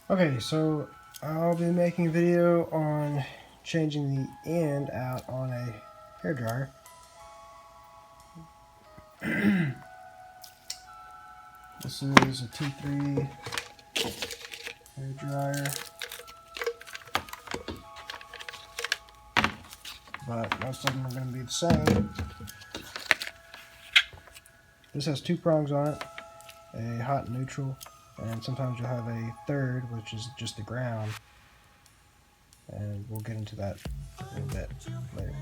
Okay, so I'll be making a video on changing the end out on a hairdryer. This is a T3 hairdryer, but most of them are going to be the same. This has two prongs on it, a hot and neutral, and sometimes you'll have a third, which is just the ground, and we'll get into that a little bit later.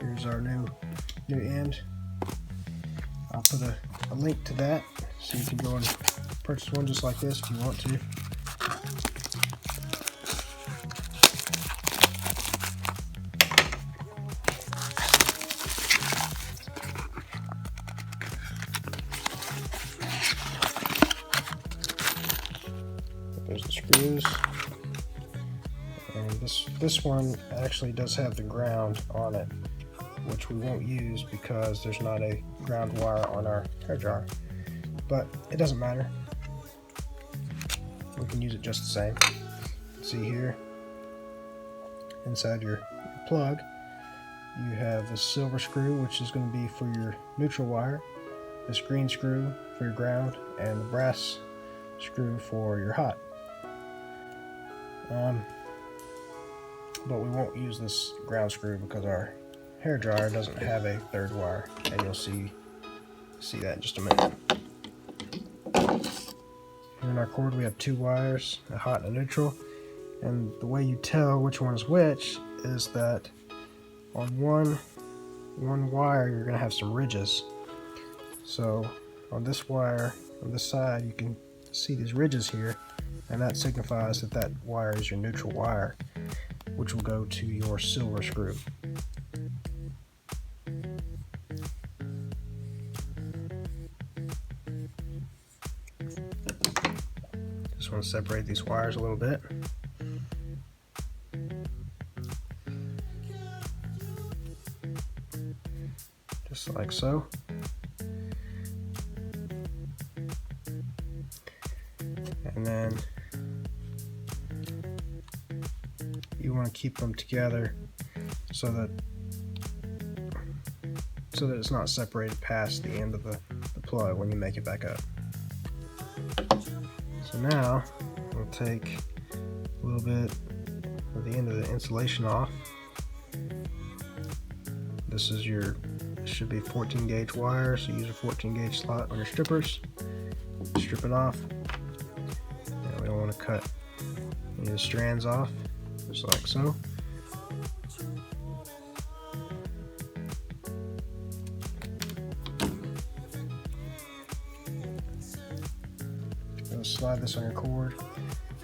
Here's our new end. I'll put a link to that so you can go and purchase one just like this if you want to. There's the screws, and this one actually does have the ground on it, which we won't use because there's not a ground wire on our hairdryer, but it doesn't matter. We can use it just the same. See here, inside your plug, you have a silver screw, which is going to be for your neutral wire, this green screw for your ground, and the brass screw for your hot. But we won't use this ground screw because our hairdryer doesn't have a third wire, and you'll see that in just a minute. Here in our cord we have two wires, a hot and a neutral, and the way you tell which one is which is that on one wire you're going to have some ridges. So on this wire, on this side, you can see these ridges here, and that signifies that that wire is your neutral wire, which will go to your silver screw. Just want to separate these wires a little bit. Just like so. And then you want to keep them together so that it's not separated past the end of the plug when you make it back up. So now we'll take a little bit of the end of the insulation off. This is should be 14 gauge wire, so use a 14 gauge slot on your strippers. Strip it off. And we don't want to cut any of the strands off, just like so. You'll slide this on your cord,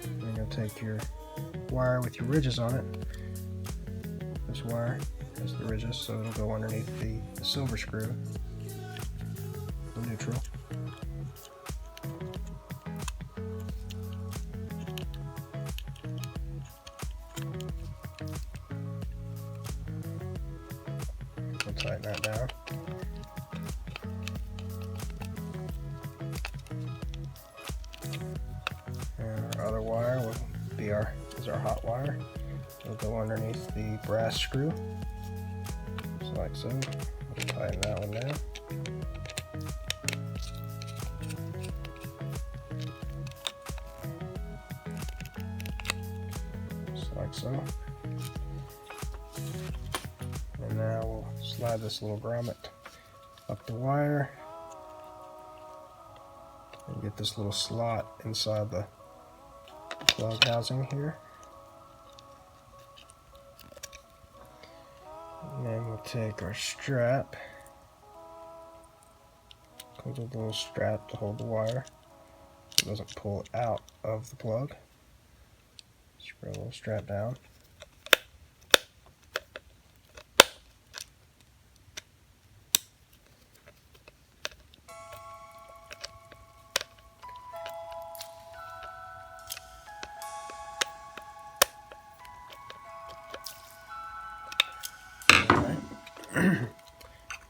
and you'll take your wire with your ridges on it. This wire has the ridges, so it'll go underneath the silver screw, the neutral. We'll tighten that down. And our other wire will be our hot wire. It'll go underneath the brass screw, just like so. We'll tighten that one down. Just like so. And now we'll slide this little grommet up the wire and get this little slot inside the plug housing here. And then we'll take our strap. Comes with a little strap to hold the wire so it doesn't pull out of the plug. Just put a little strap down.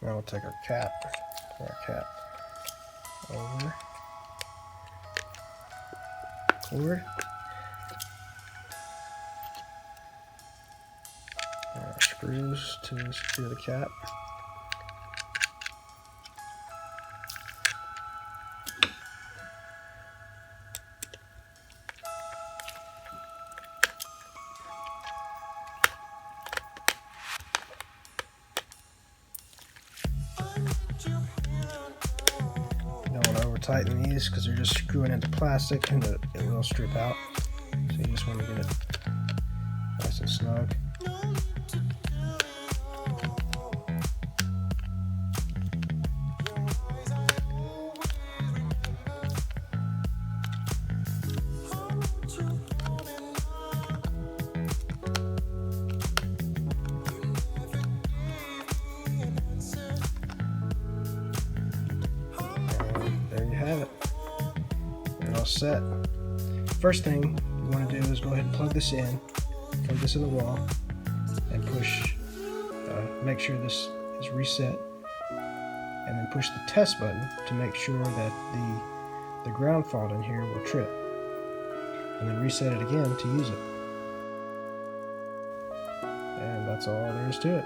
Now we'll take our cap, over, cord, screws to secure the cap. You don't want to over tighten these because they're just screwing into plastic and it will strip out. So you just want to get it nice and snug. There you have it. You're all set. First thing you want to do is go ahead and plug this in the wall, and push, make sure this is reset, and then push the test button to make sure that the ground fault in here will trip, and then reset it again to use it. And that's all there is to it.